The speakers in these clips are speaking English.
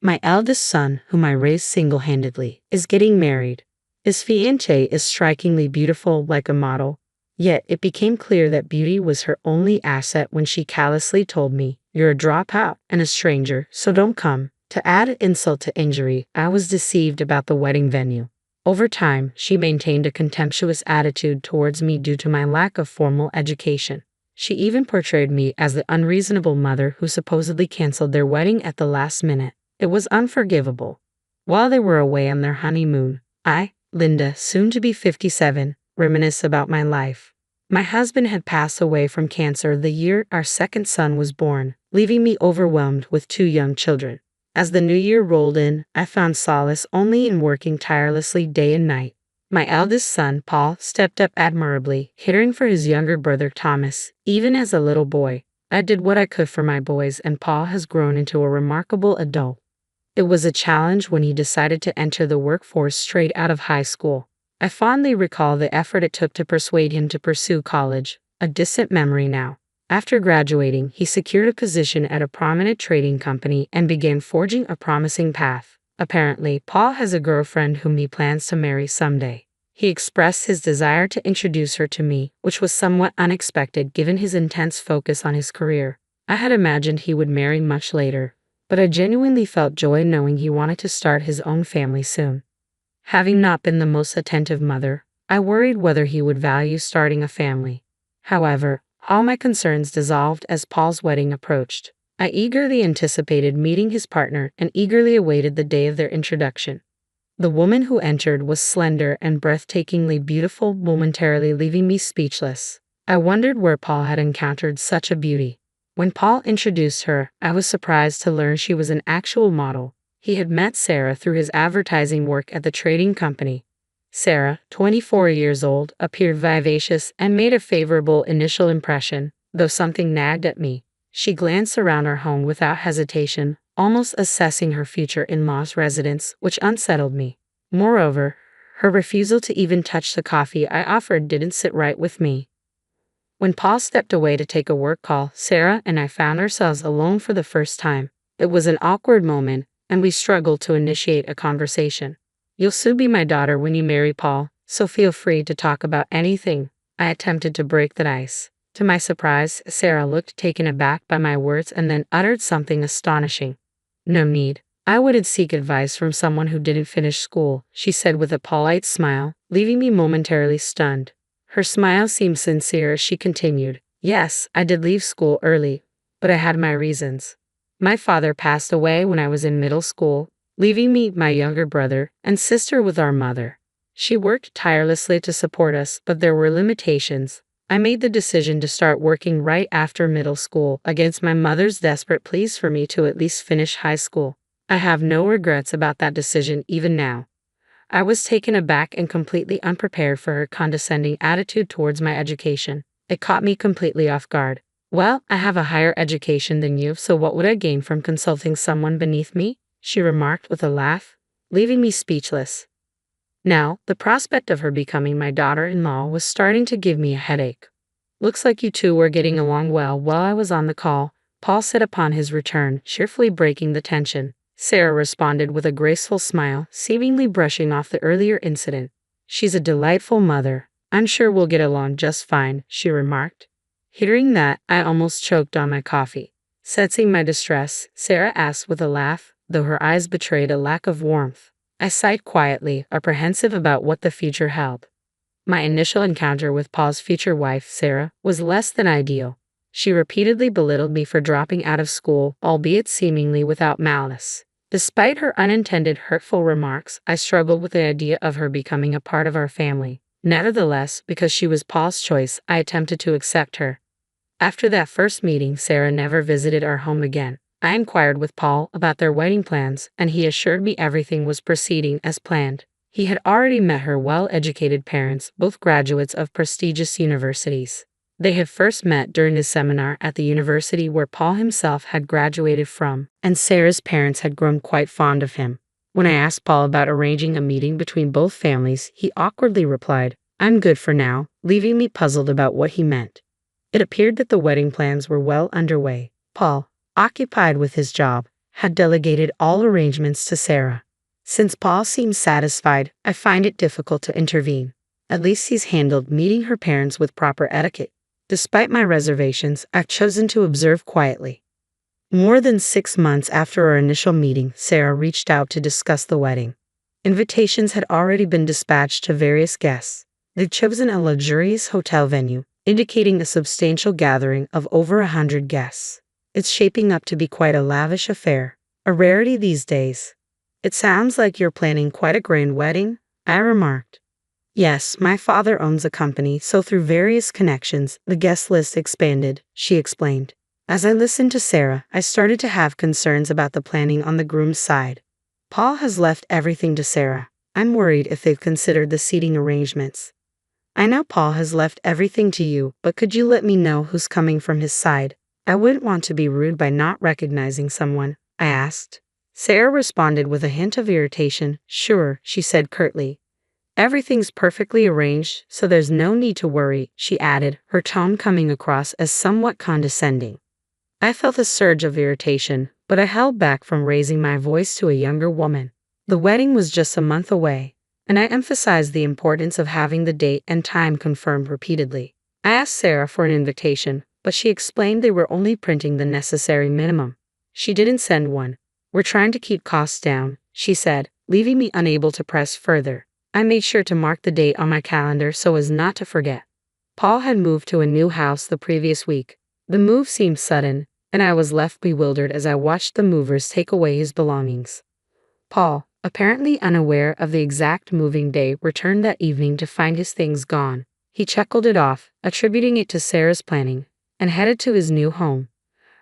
My eldest son, whom I raised single-handedly, is getting married. His fiancée is strikingly beautiful like a model, yet it became clear that beauty was her only asset when she callously told me, "You're a dropout and a stranger, so don't come." To add insult to injury, I was deceived about the wedding venue. Over time, she maintained a contemptuous attitude towards me due to my lack of formal education. She even portrayed me as the unreasonable mother who supposedly canceled their wedding at the last minute. It was unforgivable. While they were away on their honeymoon, I, Linda, soon to be 57, reminisce about my life. My husband had passed away from cancer the year our second son was born, leaving me overwhelmed with 2 young children. As the new year rolled in, I found solace only in working tirelessly day and night. My eldest son, Paul, stepped up admirably, caring for his younger brother Thomas, even as a little boy. I did what I could for my boys, and Paul has grown into a remarkable adult. It was a challenge when he decided to enter the workforce straight out of high school. I fondly recall the effort it took to persuade him to pursue college, a distant memory now. After graduating, he secured a position at a prominent trading company and began forging a promising path. Apparently, Paul has a girlfriend whom he plans to marry someday. He expressed his desire to introduce her to me, which was somewhat unexpected given his intense focus on his career. I had imagined he would marry much later, but I genuinely felt joy knowing he wanted to start his own family soon. Having not been the most attentive mother, I worried whether he would value starting a family. However, all my concerns dissolved as Paul's wedding approached. I eagerly anticipated meeting his partner and eagerly awaited the day of their introduction. The woman who entered was slender and breathtakingly beautiful, momentarily leaving me speechless. I wondered where Paul had encountered such a beauty. When Paul introduced her, I was surprised to learn she was an actual model. He had met Sarah through his advertising work at the trading company. Sarah, 24 years old, appeared vivacious and made a favorable initial impression, though something nagged at me. She glanced around our home without hesitation, almost assessing her future in-law's residence, which unsettled me. Moreover, her refusal to even touch the coffee I offered didn't sit right with me. When Paul stepped away to take a work call, Sarah and I found ourselves alone for the first time. It was an awkward moment, and we struggled to initiate a conversation. "You'll soon be my daughter when you marry Paul, so feel free to talk about anything." I attempted to break the ice. To my surprise, Sarah looked taken aback by my words and then uttered something astonishing. "No need. I wouldn't seek advice from someone who didn't finish school," she said with a polite smile, leaving me momentarily stunned. Her smile seemed sincere as she continued, "Yes, I did leave school early, but I had my reasons. My father passed away when I was in middle school, leaving me, my younger brother, and sister with our mother. She worked tirelessly to support us, but there were limitations. I made the decision to start working right after middle school, against my mother's desperate pleas for me to at least finish high school. I have no regrets about that decision even now." I was taken aback and completely unprepared for her condescending attitude towards my education. It caught me completely off guard. "Well, I have a higher education than you, so what would I gain from consulting someone beneath me?" she remarked with a laugh, leaving me speechless. Now, the prospect of her becoming my daughter-in-law was starting to give me a headache. "Looks like you two were getting along well while I was on the call," Paul said upon his return, cheerfully breaking the tension. Sarah responded with a graceful smile, seemingly brushing off the earlier incident. "She's a delightful mother. I'm sure we'll get along just fine," she remarked. Hearing that, I almost choked on my coffee. Sensing my distress, Sarah asked with a laugh, though her eyes betrayed a lack of warmth. I sighed quietly, apprehensive about what the future held. My initial encounter with Paul's future wife, Sarah, was less than ideal. She repeatedly belittled me for dropping out of school, albeit seemingly without malice. Despite her unintended hurtful remarks, I struggled with the idea of her becoming a part of our family. Nevertheless, because she was Paul's choice, I attempted to accept her. After that first meeting, Sarah never visited our home again. I inquired with Paul about their wedding plans, and he assured me everything was proceeding as planned. He had already met her well-educated parents, both graduates of prestigious universities. They had first met during a seminar at the university where Paul himself had graduated from, and Sarah's parents had grown quite fond of him. When I asked Paul about arranging a meeting between both families, he awkwardly replied, "I'm good for now," leaving me puzzled about what he meant. It appeared that the wedding plans were well underway. Paul, occupied with his job, had delegated all arrangements to Sarah. Since Paul seemed satisfied, I find it difficult to intervene. At least he's handled meeting her parents with proper etiquette. Despite my reservations, I've chosen to observe quietly. More than 6 months after our initial meeting, Sarah reached out to discuss the wedding. Invitations had already been dispatched to various guests. They'd chosen a luxurious hotel venue, indicating a substantial gathering of over 100 guests. It's shaping up to be quite a lavish affair, a rarity these days. It sounds like you're planning quite a grand wedding, I remarked. Yes, my father owns a company, so through various connections, the guest list expanded, she explained. As I listened to Sarah, I started to have concerns about the planning on the groom's side. Paul has left everything to Sarah. I'm worried if they've considered the seating arrangements. I know Paul has left everything to you, but could you let me know who's coming from his side? I wouldn't want to be rude by not recognizing someone, I asked. Sarah responded with a hint of irritation. Sure, she said curtly. Everything's perfectly arranged, so there's no need to worry, she added, her tone coming across as somewhat condescending. I felt a surge of irritation, but I held back from raising my voice to a younger woman. The wedding was just a month away, and I emphasized the importance of having the date and time confirmed repeatedly. I asked Sarah for an invitation, but she explained they were only printing the necessary minimum. She didn't send one. We're trying to keep costs down, she said, leaving me unable to press further. I made sure to mark the date on my calendar so as not to forget. Paul had moved to a new house the previous week. The move seemed sudden, and I was left bewildered as I watched the movers take away his belongings. Paul, apparently unaware of the exact moving day, returned that evening to find his things gone. He chuckled it off, attributing it to Sarah's planning, and headed to his new home.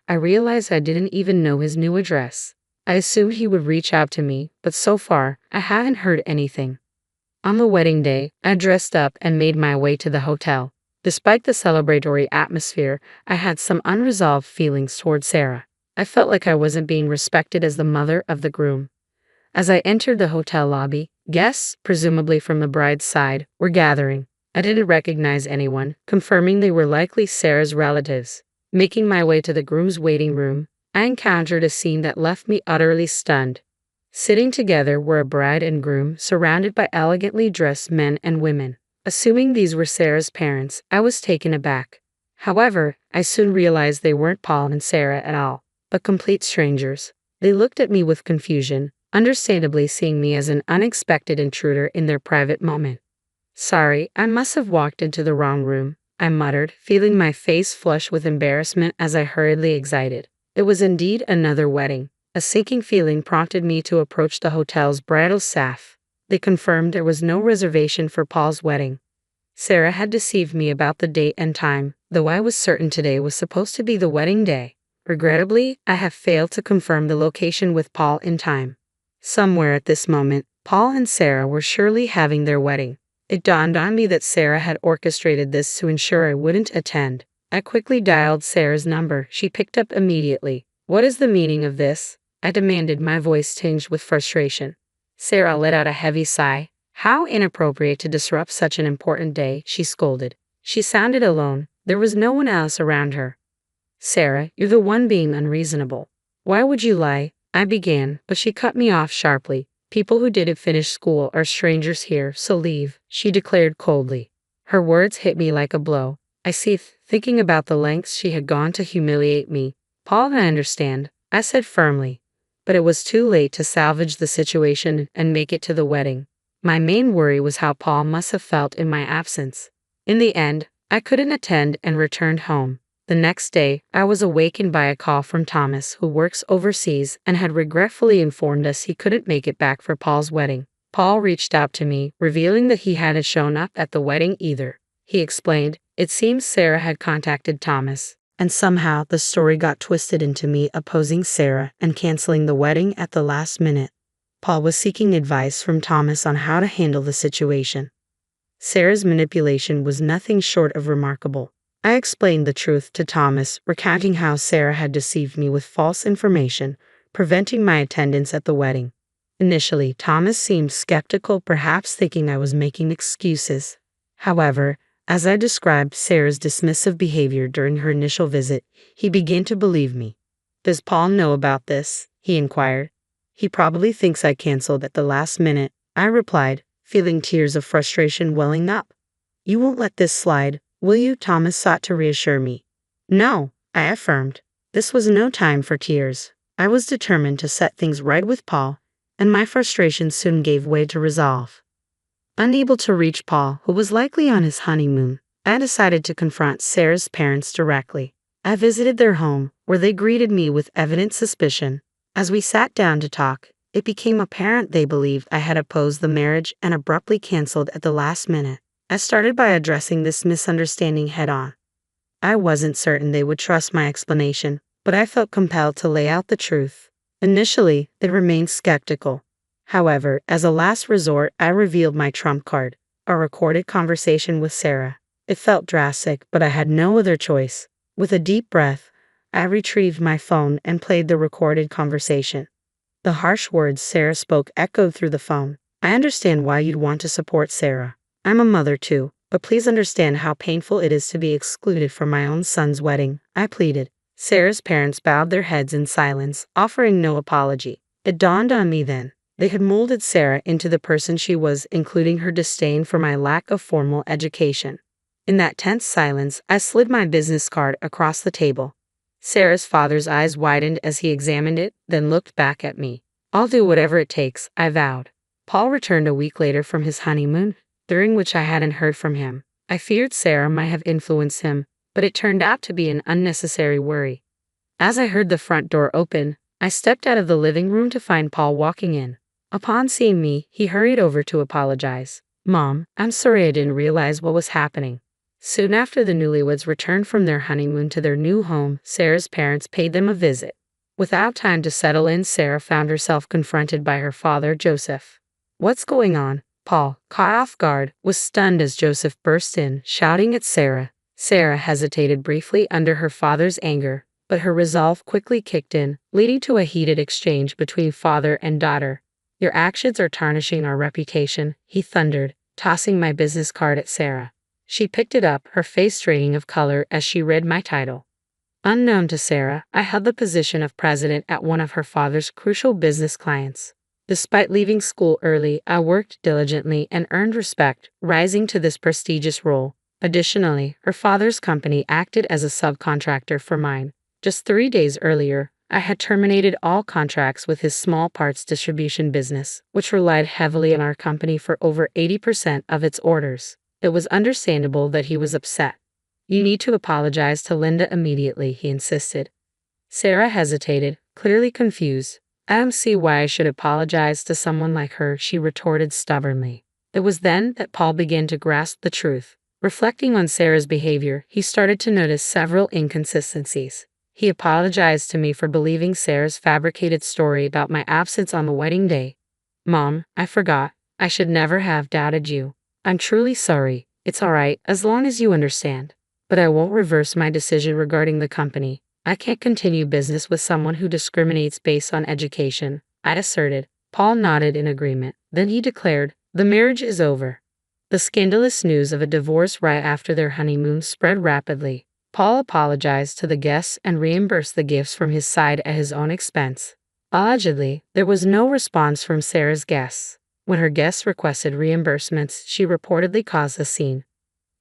I realized I didn't even know his new address. I assumed he would reach out to me, but so far, I haven't heard anything. On the wedding day, I dressed up and made my way to the hotel. Despite the celebratory atmosphere, I had some unresolved feelings toward Sarah. I felt like I wasn't being respected as the mother of the groom. As I entered the hotel lobby, guests, presumably from the bride's side, were gathering. I didn't recognize anyone, confirming they were likely Sarah's relatives. Making my way to the groom's waiting room, I encountered a scene that left me utterly stunned. Sitting together were a bride and groom surrounded by elegantly dressed men and women. Assuming these were Sarah's parents, I was taken aback. However, I soon realized they weren't Paul and Sarah at all, but complete strangers. They looked at me with confusion, understandably seeing me as an unexpected intruder in their private moment. Sorry, I must have walked into the wrong room, I muttered, feeling my face flush with embarrassment as I hurriedly exited. It was indeed another wedding. A sinking feeling prompted me to approach the hotel's bridal staff. They confirmed there was no reservation for Paul's wedding. Sarah had deceived me about the date and time, though I was certain today was supposed to be the wedding day. Regrettably, I have failed to confirm the location with Paul in time. Somewhere at this moment, Paul and Sarah were surely having their wedding. It dawned on me that Sarah had orchestrated this to ensure I wouldn't attend. I quickly dialed Sarah's number. She picked up immediately. What is the meaning of this? I demanded, my voice tinged with frustration. Sarah let out a heavy sigh. How inappropriate to disrupt such an important day, she scolded. She sounded alone. There was no one else around her. Sarah, you're the one being unreasonable. Why would you lie? I began, but she cut me off sharply. People who didn't finish school are strangers here, so leave, she declared coldly. Her words hit me like a blow. I ceased, thinking about the lengths she had gone to humiliate me. Paul, I understand, I said firmly. But it was too late to salvage the situation and make it to the wedding. My main worry was how Paul must have felt in my absence. In the end, I couldn't attend and returned home. The next day, I was awakened by a call from Thomas, who works overseas and had regretfully informed us he couldn't make it back for Paul's wedding. Paul reached out to me, revealing that he hadn't shown up at the wedding either. He explained, it seems Sarah had contacted Thomas, and somehow the story got twisted into me opposing Sarah and canceling the wedding at the last minute. Paul was seeking advice from Thomas on how to handle the situation. Sarah's manipulation was nothing short of remarkable. I explained the truth to Thomas, recounting how Sarah had deceived me with false information, preventing my attendance at the wedding. Initially, Thomas seemed skeptical, perhaps thinking I was making excuses. However, as I described Sarah's dismissive behavior during her initial visit, he began to believe me. Does Paul know about this? he inquired. He probably thinks I canceled at the last minute, I replied, feeling tears of frustration welling up. You won't let this slide, will you? Thomas sought to reassure me. No, I affirmed. This was no time for tears. I was determined to set things right with Paul, and my frustration soon gave way to resolve. Unable to reach Paul, who was likely on his honeymoon, I decided to confront Sarah's parents directly. I visited their home, where they greeted me with evident suspicion. As we sat down to talk, it became apparent they believed I had opposed the marriage and abruptly canceled at the last minute. I started by addressing this misunderstanding head-on. I wasn't certain they would trust my explanation, but I felt compelled to lay out the truth. Initially, they remained skeptical. However, as a last resort, I revealed my trump card, a recorded conversation with Sarah. It felt drastic, but I had no other choice. With a deep breath, I retrieved my phone and played the recorded conversation. The harsh words Sarah spoke echoed through the phone. I understand why you'd want to support Sarah. I'm a mother too, but please understand how painful it is to be excluded from my own son's wedding, I pleaded. Sarah's parents bowed their heads in silence, offering no apology. It dawned on me then. They had molded Sarah into the person she was, including her disdain for my lack of formal education. In that tense silence, I slid my business card across the table. Sarah's father's eyes widened as he examined it, then looked back at me. I'll do whatever it takes, I vowed. Paul returned a week later from his honeymoon, during which I hadn't heard from him. I feared Sarah might have influenced him, but it turned out to be an unnecessary worry. As I heard the front door open, I stepped out of the living room to find Paul walking in. Upon seeing me, he hurried over to apologize. Mom, I'm sorry I didn't realize what was happening. Soon after the newlyweds returned from their honeymoon to their new home, Sarah's parents paid them a visit. Without time to settle in, Sarah found herself confronted by her father, Joseph. What's going on? Paul, caught off guard, was stunned as Joseph burst in, shouting at Sarah. Sarah hesitated briefly under her father's anger, but her resolve quickly kicked in, leading to a heated exchange between father and daughter. Your actions are tarnishing our reputation, he thundered, tossing my business card at Sarah. She picked it up, her face draining of color as she read my title. Unknown to Sarah, I held the position of president at one of her father's crucial business clients. Despite leaving school early, I worked diligently and earned respect, rising to this prestigious role. Additionally, her father's company acted as a subcontractor for mine. Just 3 days earlier, I had terminated all contracts with his small parts distribution business, which relied heavily on our company for over 80% of its orders. It was understandable that he was upset. You need to apologize to Linda immediately, he insisted. Sarah hesitated, clearly confused. I don't see why I should apologize to someone like her, she retorted stubbornly. It was then that Paul began to grasp the truth. Reflecting on Sarah's behavior, he started to notice several inconsistencies. He apologized to me for believing Sarah's fabricated story about my absence on the wedding day. Mom, I forgot. I should never have doubted you. I'm truly sorry. It's all right, as long as you understand. But I won't reverse my decision regarding the company. I can't continue business with someone who discriminates based on education, I asserted. Paul nodded in agreement. Then he declared, the marriage is over. The scandalous news of a divorce right after their honeymoon spread rapidly. Paul apologized to the guests and reimbursed the gifts from his side at his own expense. Allegedly, there was no response from Sarah's guests. When her guests requested reimbursements, she reportedly caused a scene.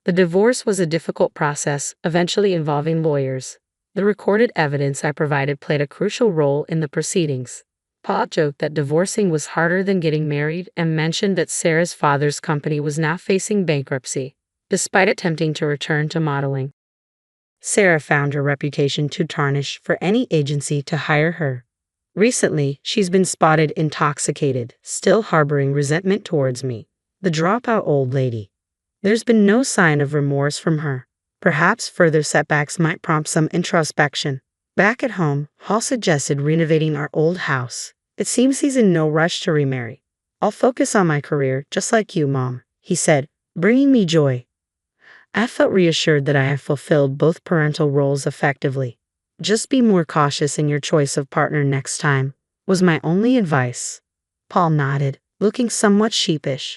The divorce was a difficult process, eventually involving lawyers. The recorded evidence I provided played a crucial role in the proceedings. Paul joked that divorcing was harder than getting married and mentioned that Sarah's father's company was now facing bankruptcy, despite attempting to return to modeling. Sarah found her reputation too tarnished for any agency to hire her. Recently, she's been spotted intoxicated, still harboring resentment towards me. The dropout old lady. There's been no sign of remorse from her. Perhaps further setbacks might prompt some introspection. Back at home, Hall suggested renovating our old house. It seems he's in no rush to remarry. I'll focus on my career, just like you, Mom, he said, bringing me joy. I felt reassured that I have fulfilled both parental roles effectively. Just be more cautious in your choice of partner next time, was my only advice. Paul nodded, looking somewhat sheepish.